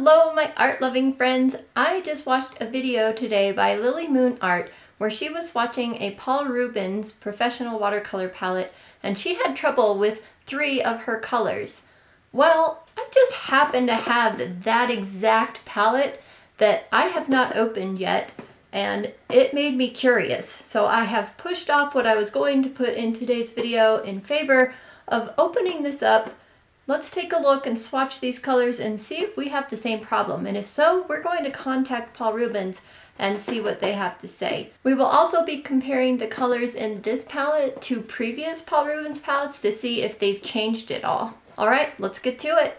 Hello my art-loving friends! I just watched a video today by Lily Moon Art where she was swatching a Paul Rubens professional watercolor palette and she had trouble with 3 of her colors. Well, I just happen to have that exact palette that I have not opened yet, and it made me curious. So I have pushed off what I was going to put in today's video in favor of opening this up. Let's take a look and swatch these colors and see if we have the same problem. And if so, we're going to contact Paul Rubens and see what they have to say. We will also be comparing the colors in this palette to previous Paul Rubens palettes to see if they've changed at all. All right, let's get to it.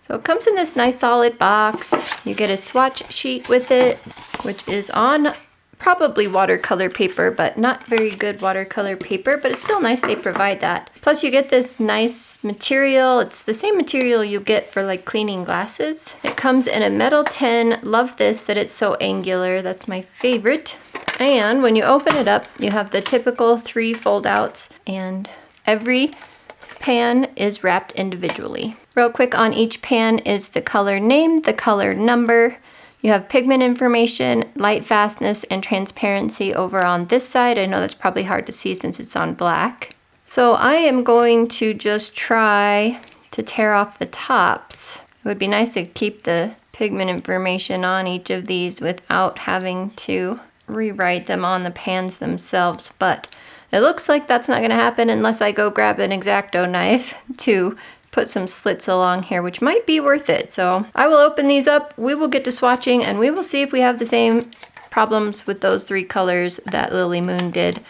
So it comes in this nice solid box. You get a swatch sheet with it, which is on probably watercolor paper, but not very good watercolor paper, but it's still nice they provide that. Plus you get this nice material. It's the same material you get for like cleaning glasses. It comes in a metal tin. Love this, that it's so angular. That's my favorite. And when you open it up, you have the typical 3 fold outs, and every pan is wrapped individually. Real quick, on each pan is the color name, the color number. You have pigment information, light fastness, and transparency over on this side. I know that's probably hard to see since it's on black. So I am going to just try to tear off the tops. It would be nice to keep the pigment information on each of these without having to rewrite them on the pans themselves, but it looks like that's not going to happen unless I go grab an X-Acto knife to put some slits along here, which might be worth it. So I will open these up, we will get to swatching, and we will see if we have the same problems with those 3 colors that Lily Moon did.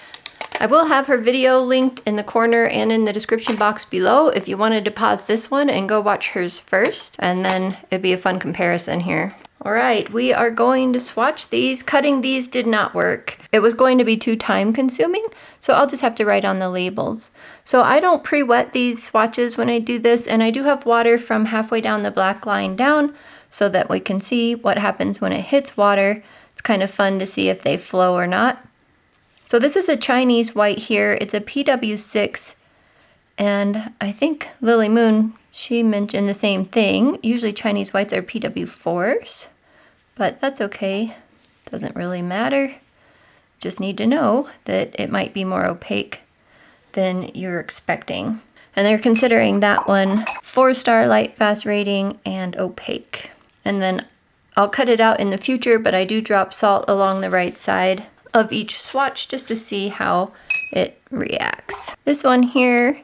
I will have her video linked in the corner and in the description box below if you wanted to pause this one and go watch hers first, and then it'd be a fun comparison here. All right, we are going to swatch these. Cutting these did not work. It was going to be too time consuming, so I'll just have to write on the labels. So I don't pre-wet these swatches when I do this, and I do have water from halfway down the black line down so that we can see what happens when it hits water. It's kind of fun to see if they flow or not. So this is a Chinese white here. It's a PW6, and I think Lily Moon, she mentioned the same thing. Usually Chinese whites are PW4s, but that's okay. Doesn't really matter. Just need to know that it might be more opaque than you're expecting. And they're considering that one 4-star light fast rating and opaque. And then I'll cut it out in the future, but I do drop salt along the right side of each swatch just to see how it reacts. This one here,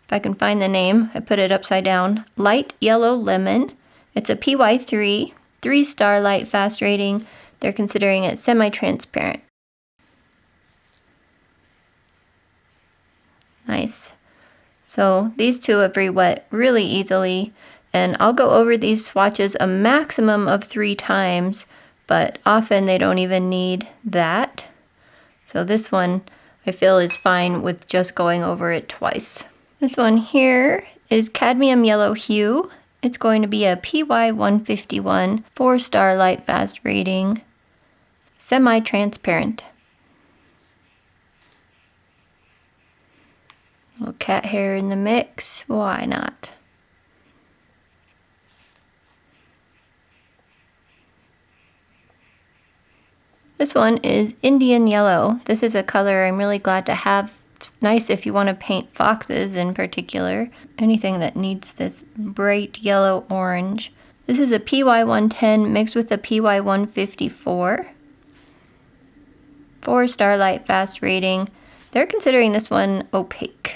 if I can find the name, I put it upside down. Light Yellow Lemon. It's a PY3, 3-star light fast rating. They're considering it semi-transparent. Nice. So these 2 have re-wet really easily, and I'll go over these swatches a maximum of 3 times, but often they don't even need that. So this one I feel is fine with just going over it twice. This one here is Cadmium Yellow Hue. It's going to be a PY151, 4-star light fast rating, semi-transparent. A little cat hair in the mix, why not? This one is Indian Yellow. This is a color I'm really glad to have. It's nice if you want to paint foxes in particular. Anything that needs this bright yellow orange. This is a PY110 mixed with a PY154. 4-star light fast rating. They're considering this one opaque.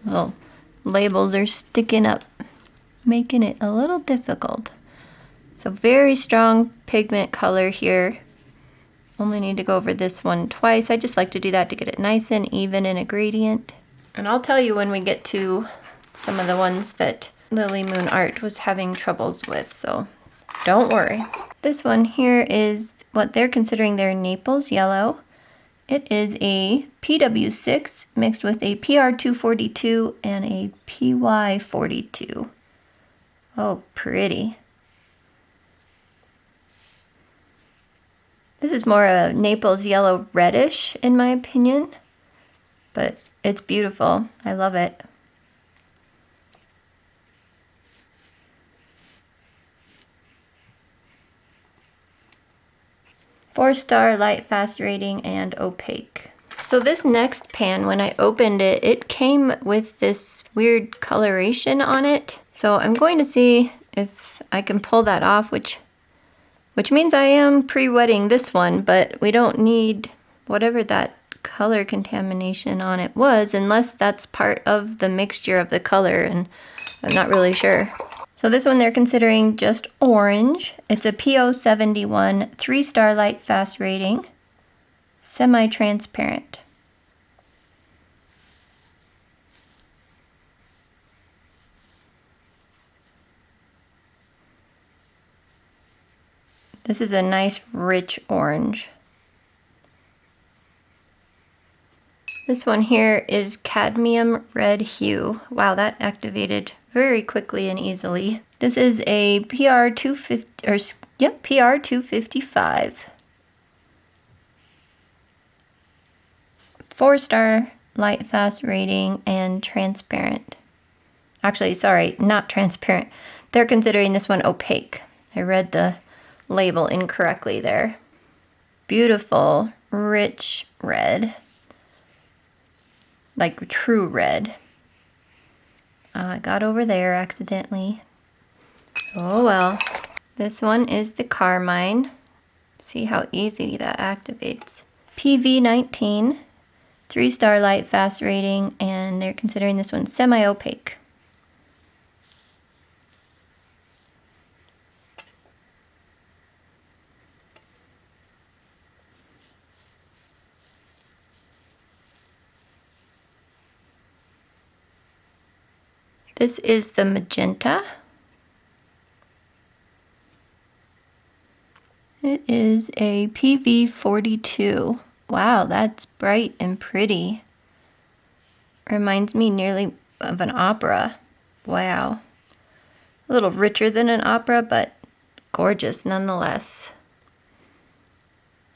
Well, labels are sticking up, making it a little difficult. So very strong pigment color here. Only need to go over this one twice. I just like to do that to get it nice and even in a gradient. And I'll tell you when we get to some of the ones that Lily Moon Art was having troubles with, so don't worry. This one here is what they're considering their Naples Yellow. It is a PW6 mixed with a PR242 and a PY42. Oh, pretty. This is more a Naples yellow reddish in my opinion. but it's beautiful. I love it. Four-star light fast rating and opaque. So this next pan, when I opened it, it came with this weird coloration on it. So I'm going to see if I can pull that off, which means I am pre-wetting this one, but we don't need whatever that color contamination on it was, unless that's part of the mixture of the color, and I'm not really sure. So this one they're considering just orange. It's a PO71 3-star light fast rating, semi-transparent. This is a nice rich orange. This one here is cadmium red hue. Wow, that activated very quickly and easily. This is a PR 255. 4-star light fast rating and transparent. Actually, sorry, not transparent. They're considering this one opaque. I read the label incorrectly there. Beautiful, rich red. Like true red. I got over there accidentally. Oh well. This one is the carmine. See how easy that activates. PV19, 3-star light fast rating, and they're considering this one semi-opaque. This is the magenta. It is a PV42. Wow, that's bright and pretty. Reminds me nearly of an opera. Wow. A little richer than an opera, but gorgeous nonetheless.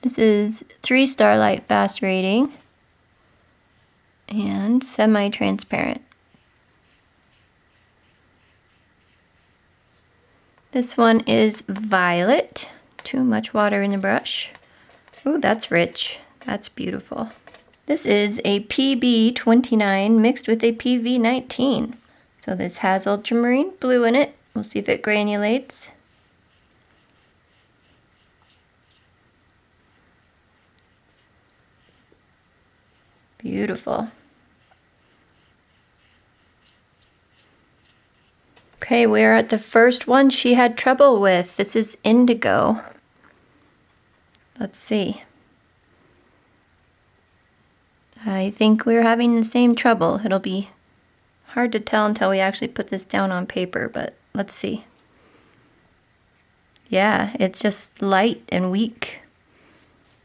This is 3-star light fast rating and semi-transparent. This one is violet. Too much water in the brush. Ooh, that's rich. That's beautiful. This is a PB29 mixed with a PV19. So this has ultramarine blue in it. We'll see if it granulates. Beautiful. Okay, we're at the first one she had trouble with. This is indigo. Let's see. I think we're having the same trouble. It'll be hard to tell until we actually put this down on paper, but let's see. Yeah, it's just light and weak.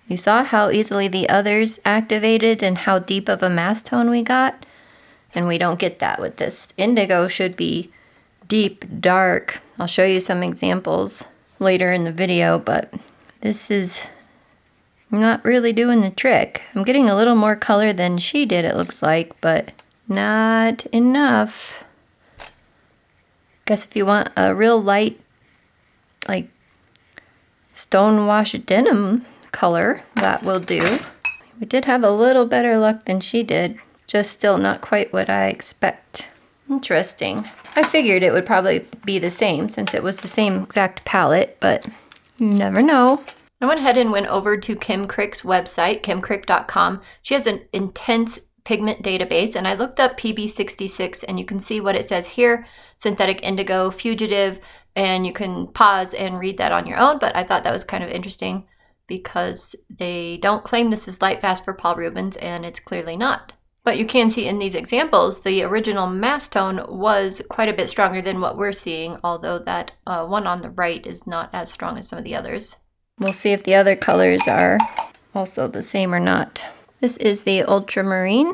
You saw how easily the others activated and how deep of a mass tone we got? And we don't get that with this. Indigo should be deep, dark. I'll show you some examples later in the video, but this is not really doing the trick. I'm getting a little more color than she did, it looks like, but not enough. Guess if you want a real light, like stonewash denim color, that will do. We did have a little better luck than she did, just still not quite what I expect. Interesting. I figured it would probably be the same since it was the same exact palette, but you never know. I went ahead and went over to Kim Crick's website, kimcrick.com. She has an intense pigment database, and I looked up PB66, and you can see what it says here: synthetic indigo, fugitive, and you can pause and read that on your own, but I thought that was kind of interesting because they don't claim this is light fast for Paul Rubens, and it's clearly not. But you can see in these examples, the original mass tone was quite a bit stronger than what we're seeing, although that one on the right is not as strong as some of the others. We'll see if the other colors are also the same or not. This is the ultramarine.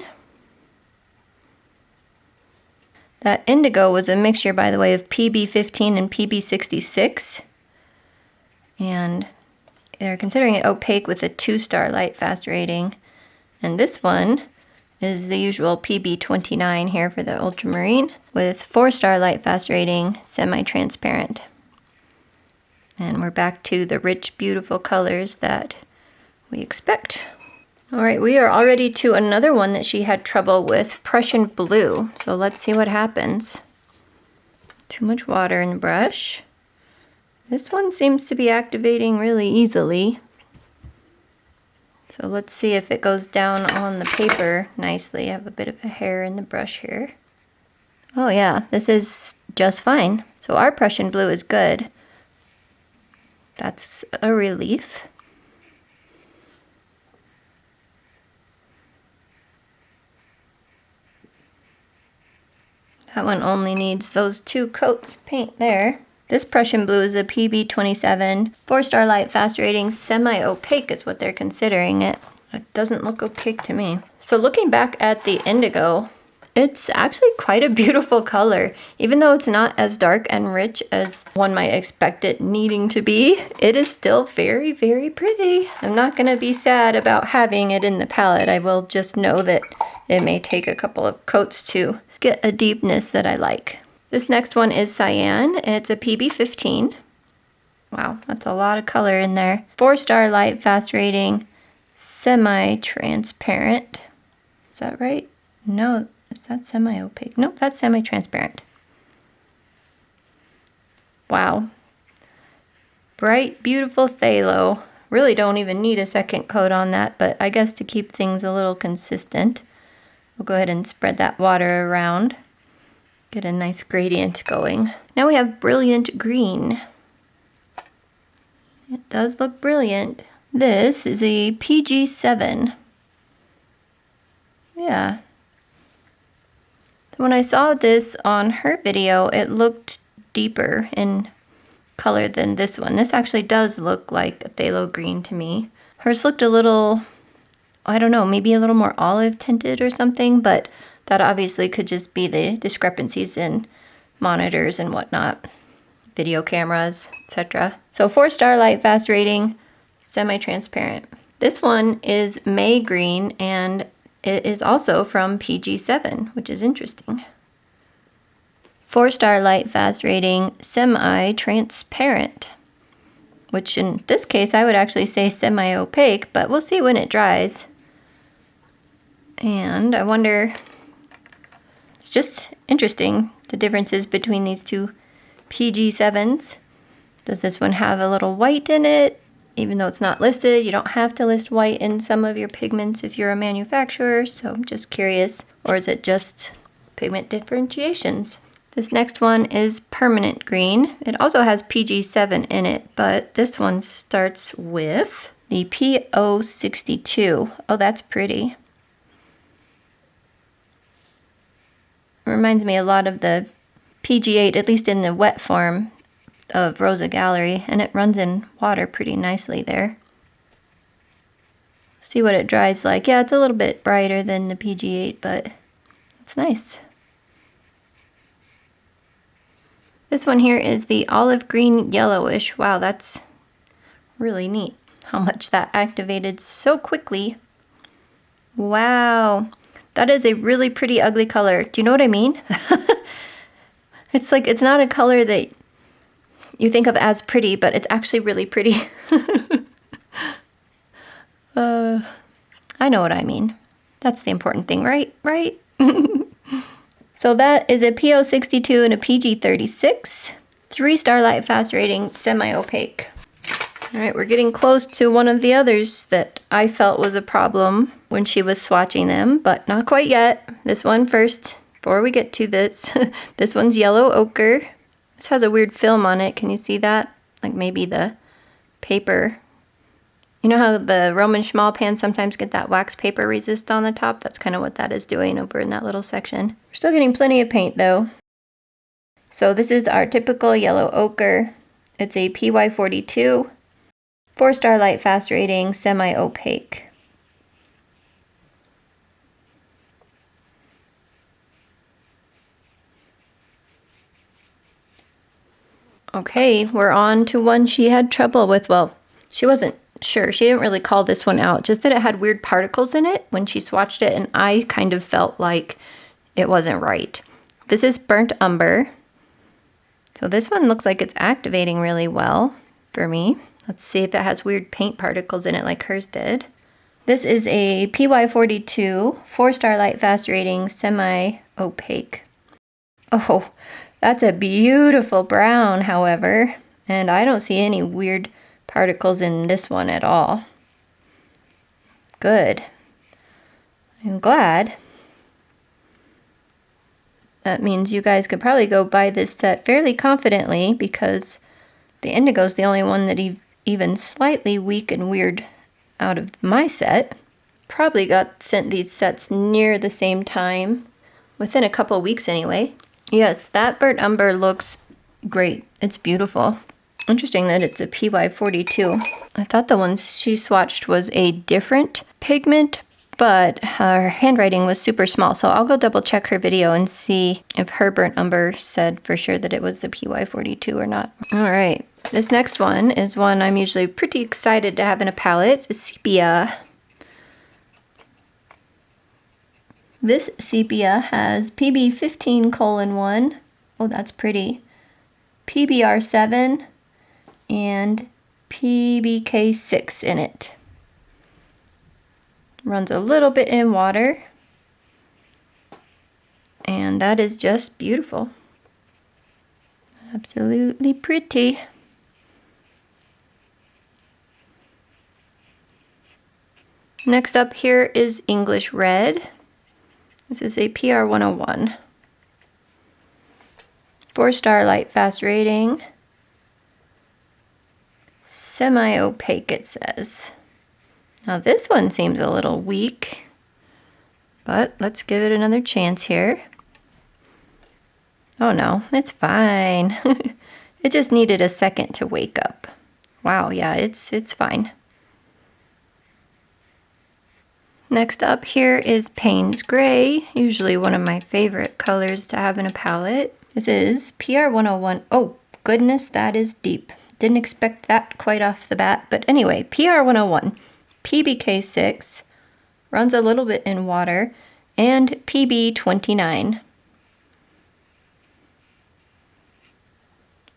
That indigo was a mixture, by the way, of PB15 and PB66. And they're considering it opaque with a 2-star light fast rating. And this one is the usual PB29 here for the ultramarine with 4-star light fast rating, semi-transparent. And we're back to the rich, beautiful colors that we expect. All right, we are already to another one that she had trouble with, Prussian blue. So let's see what happens. Too much water in the brush. This one seems to be activating really easily. So let's see if it goes down on the paper nicely. I have a bit of a hair in the brush here. Oh yeah, this is just fine. So our Prussian blue is good. That's a relief. That one only needs those 2 coats paint there. This Prussian blue is a PB27, 4-star light fast rating, semi-opaque is what they're considering it. It doesn't look opaque to me. So looking back at the indigo, it's actually quite a beautiful color. Even though it's not as dark and rich as one might expect it needing to be, it is still very, very pretty. I'm not gonna be sad about having it in the palette. I will just know that it may take a couple of coats to get a deepness that I like. This next one is cyan. It's a PB15. Wow, that's a lot of color in there. 4-star light fast rating, semi-transparent. Is that right? No, is that semi-opaque? Nope, that's semi-transparent. Wow. Bright, beautiful phthalo. Really don't even need a second coat on that, but I guess to keep things a little consistent, we'll go ahead and spread that water around. Get a nice gradient going. Now we have brilliant green. It does look brilliant. This is a PG7. Yeah. So when I saw this on her video, it looked deeper in color than this one. This actually does look like a phthalo green to me. Hers looked a little, I don't know, maybe a little more olive tinted or something, but that obviously could just be the discrepancies in monitors and whatnot, video cameras, etc. So 4-star light fast rating, semi-transparent. This one is May green and it is also from PG7, which is interesting. 4-star light fast rating, semi-transparent, which in this case I would actually say semi-opaque, but we'll see when it dries. And I wonder, it's just interesting, the differences between these two PG7s. Does this one have a little white in it? Even though it's not listed, you don't have to list white in some of your pigments if you're a manufacturer, so I'm just curious. Or is it just pigment differentiations? This next one is permanent green. It also has PG7 in it, but this one starts with the PO62. Oh, that's pretty. It reminds me a lot of the PG8, at least in the wet form of Rosa Gallery, and it runs in water pretty nicely there. See what it dries like. Yeah, it's a little bit brighter than the PG8, but it's nice. This one here is the olive green yellowish. Wow, that's really neat how much that activated so quickly. Wow. That is a really pretty ugly color. Do you know what I mean? It's like, it's not a color that you think of as pretty, but it's actually really pretty. I know what I mean. That's the important thing, right? Right? So that is a PO62 and a PG36. 3-star light fast rating, semi-opaque. All right, we're getting close to one of the others that I felt was a problem when she was swatching them, but not quite yet. This one first, before we get to this. This one's yellow ochre. This has a weird film on it. Can you see that? Like maybe the paper. You know how the Roman schmal pans sometimes get that wax paper resist on the top? That's kind of what that is doing over in that little section. We're still getting plenty of paint though. So this is our typical yellow ochre. It's a PY42. 4-star light fast rating, semi-opaque. Okay, we're on to one she had trouble with. Well, she wasn't sure. She didn't really call this one out, just that it had weird particles in it when she swatched it, and I kind of felt like it wasn't right. This is Burnt Umber. So this one looks like it's activating really well for me. Let's see if it has weird paint particles in it like hers did. This is a PY42, 4-star light fast rating, semi-opaque. Oh, that's a beautiful brown, however, and I don't see any weird particles in this one at all. Good. I'm glad. That means you guys could probably go buy this set fairly confidently because the indigo is the only one that even slightly weak and weird out of my set. Probably got sent these sets near the same time, within a couple weeks anyway. Yes, that Burnt Umber looks great. It's beautiful. Interesting that it's a PY42. I thought the one she swatched was a different pigment, but her handwriting was super small, so I'll go double check her video and see if her Burnt Umber said for sure that it was the PY42 or not. All right, this next one is one I'm usually pretty excited to have in a palette, Sepia. This Sepia has PB15:1, oh that's pretty, PBR7, and PBK6 in it. Runs a little bit in water, and that is just beautiful. Absolutely pretty. Next up here is English Red. This is a PR101. 4-star light fast rating. Semi-opaque it says. Now this one seems a little weak, but let's give it another chance here. Oh no, it's fine. It just needed a second to wake up. Wow, yeah, it's fine. Next up here is Payne's Gray, usually one of my favorite colors to have in a palette. This is PR101. Oh goodness, that is deep. Didn't expect that quite off the bat, but anyway, PR101, PBK6, runs a little bit in water, and PB29.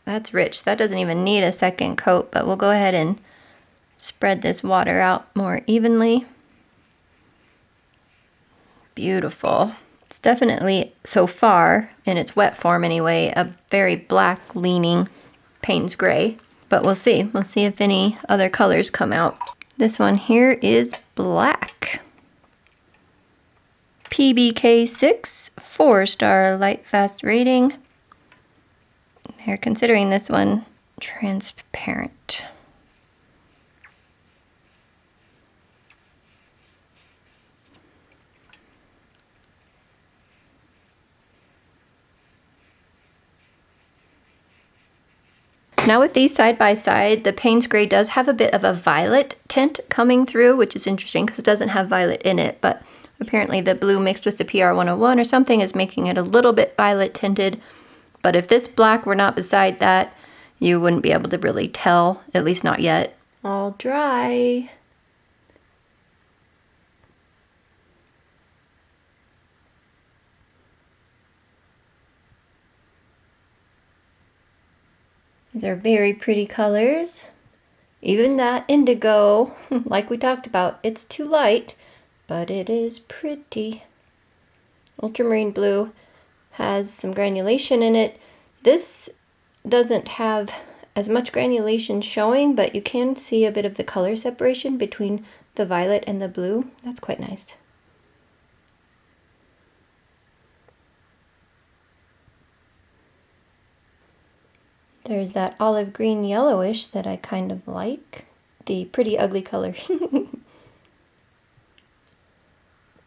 That's rich. That doesn't even need a second coat, but we'll go ahead and spread this water out more evenly. Beautiful. It's definitely, so far, in its wet form anyway, a very black leaning Payne's Gray. But we'll see. We'll see if any other colors come out. This one here is black. PBK6, 4-star light fast rating. They're considering this one transparent. Now with these side by side, the Payne's Gray does have a bit of a violet tint coming through, which is interesting because it doesn't have violet in it, but apparently the blue mixed with the PR101 or something is making it a little bit violet tinted. But if this black were not beside that, you wouldn't be able to really tell, at least not yet. All dry. These are very pretty colors. Even that indigo, like we talked about, it's too light, but it is pretty. Ultramarine blue has some granulation in it. This doesn't have as much granulation showing, but you can see a bit of the color separation between the violet and the blue. That's quite nice. There's that olive green yellowish that I kind of like. The pretty ugly color.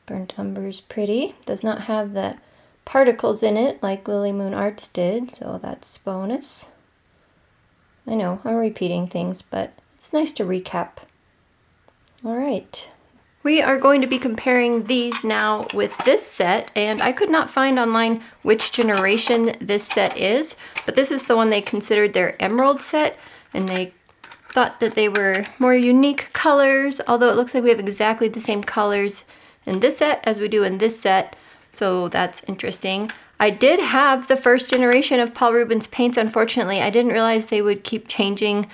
Burnt Umber's pretty. Does not have the particles in it like Lily Moon Arts did, so that's bonus. I know, I'm repeating things, but it's nice to recap. Alright. We are going to be comparing these now with this set, and I could not find online which generation this set is, but this is the one they considered their emerald set, and they thought that they were more unique colors, although it looks like we have exactly the same colors in this set as we do in this set, so that's interesting. I did have the first generation of Paul Rubens paints. Unfortunately, I didn't realize they would keep changing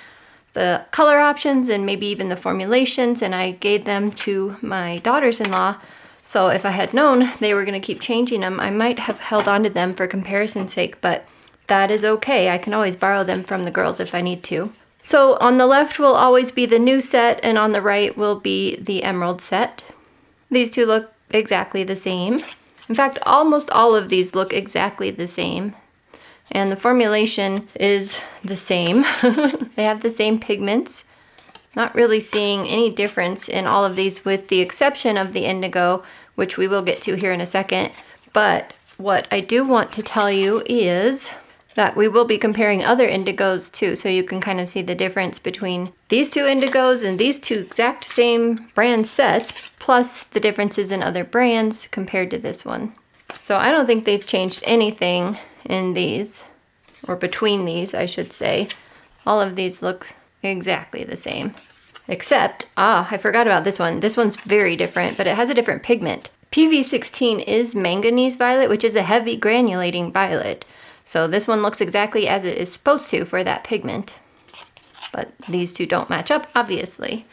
the color options and maybe even the formulations, and I gave them to my daughters-in-law. So if I had known they were going to keep changing them, I might have held on to them for comparison's sake, but that is okay. I can always borrow them from the girls if I need to. So on the left will always be the new set, and on the right will be the emerald set. These two look exactly the same. In fact, almost all of these look exactly the same. And the formulation is the same. They have the same pigments. Not really seeing any difference in all of these with the exception of the indigo, which we will get to here in a second. But what I do want to tell you is that we will be comparing other indigos too, so you can kind of see the difference between these two indigos and these two exact same brand sets, plus the differences in other brands compared to this one. So I don't think they've changed anything in these, or between these, I should say. All of these look exactly the same. Except, I forgot about this one. This one's very different, but it has a different pigment. PV16 is manganese violet, which is a heavy granulating violet. So this one looks exactly as it is supposed to for that pigment. But these two don't match up, obviously.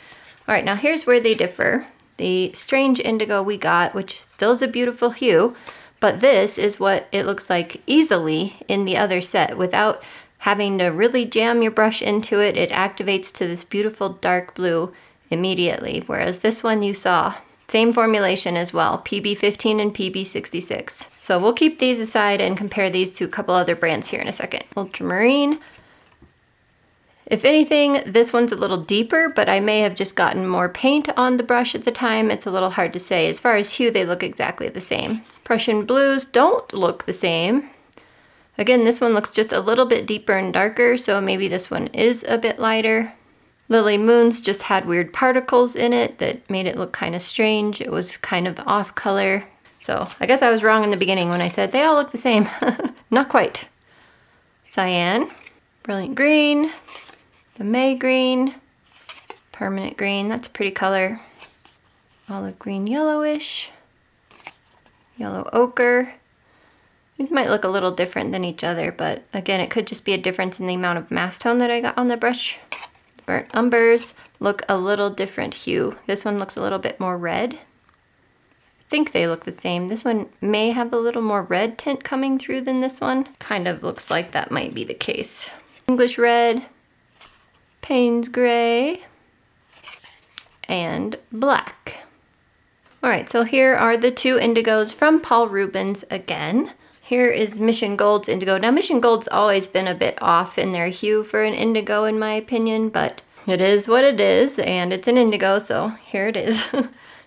All right, now here's where they differ. The strange indigo we got, which still is a beautiful hue, but this is what it looks like easily in the other set without having to really jam your brush into it. It activates to this beautiful dark blue immediately, whereas this one you saw. Same formulation as well, PB15 and PB66. So we'll keep these aside and compare these to a couple other brands here in a second. Ultramarine. If anything, this one's a little deeper, but I may have just gotten more paint on the brush at the time. It's a little hard to say. As far as hue, they look exactly the same. Prussian blues don't look the same. Again, this one looks just a little bit deeper and darker, so maybe this one is a bit lighter. Lily Moons just had weird particles in it that made it look kind of strange. It was kind of off color. So I guess I was wrong in the beginning when I said they all look the same. Not quite. Cyan, Brilliant Green, the May Green, Permanent Green, that's a pretty color. Olive Green Yellowish, Yellow Ochre. These might look a little different than each other, but again, it could just be a difference in the amount of mass tone that I got on the brush. Burnt Umbers look a little different hue. This one looks a little bit more red. I think they look the same. This one may have a little more red tint coming through than this one. Kind of looks like that might be the case. English Red, Payne's Gray, and Black. All right, so here are the two indigos from Paul Rubens again. Here is Mission Gold's indigo. Now, Mission Gold's always been a bit off in their hue for an indigo, in my opinion, but it is what it is, and it's an indigo, so here it is.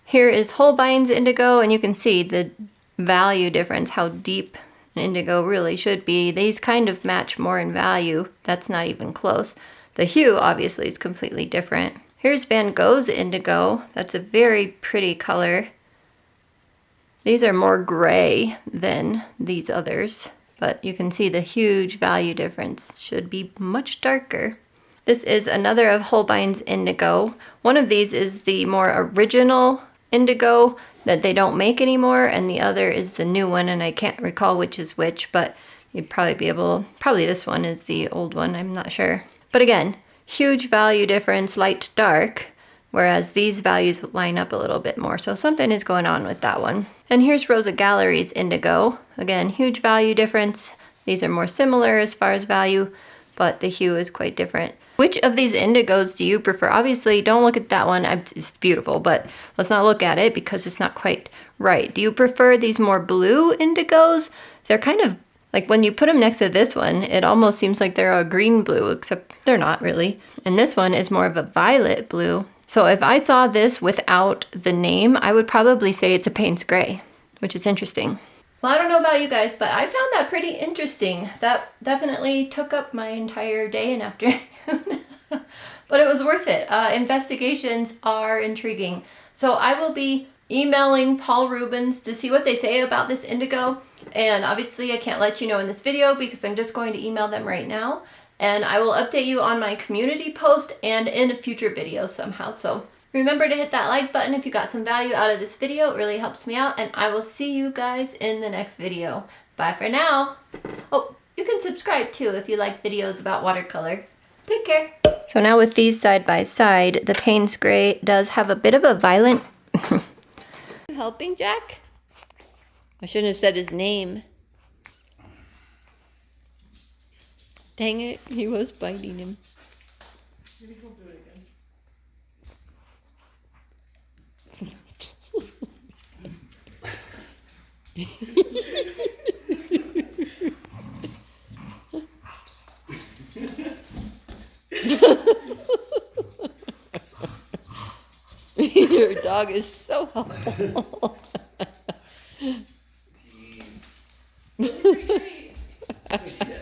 Here is Holbein's indigo, and you can see the value difference, how deep an indigo really should be. These kind of match more in value. That's not even close. The hue, obviously, is completely different. Here's Van Gogh's indigo. That's a very pretty color. These are more gray than these others, but you can see the huge value difference. Should be much darker. This is another of Holbein's indigo. One of these is the more original indigo that they don't make anymore, and the other is the new one, and I can't recall which is which, but you'd probably be able, probably this one is the old one, I'm not sure. But again, huge value difference, light to dark, whereas these values line up a little bit more, so something is going on with that one. And here's Rosa Gallery's indigo. Again, huge value difference. These are more similar as far as value, but the hue is quite different. Which of these indigos do you prefer? Obviously, don't look at that one. It's beautiful, but let's not look at it because it's not quite right. Do you prefer these more blue indigos? They're kind of, like when you put them next to this one, it almost seems like they're a green blue, except they're not really. And this one is more of a violet blue. So if I saw this without the name, I would probably say it's a Payne's Gray, which is interesting. Well, I don't know about you guys, but I found that pretty interesting. That definitely took up my entire day and afternoon. But it was worth it. Investigations are intriguing. So I will be emailing Paul Rubens to see what they say about this indigo. And obviously I can't let you know in this video because I'm just going to email them right now. And I will update you on my community post and in a future video somehow. So remember to hit that like button if you got some value out of this video. It really helps me out. And I will see you guys in the next video. Bye for now. Oh, you can subscribe too if you like videos about watercolor. Take care. So now with these side by side, the Payne's Gray does have a bit of a violent... You helping, Jack? I shouldn't have said his name. Dang it, he was biting him. Maybe he'll do it again. Your dog is so helpful. Jeez.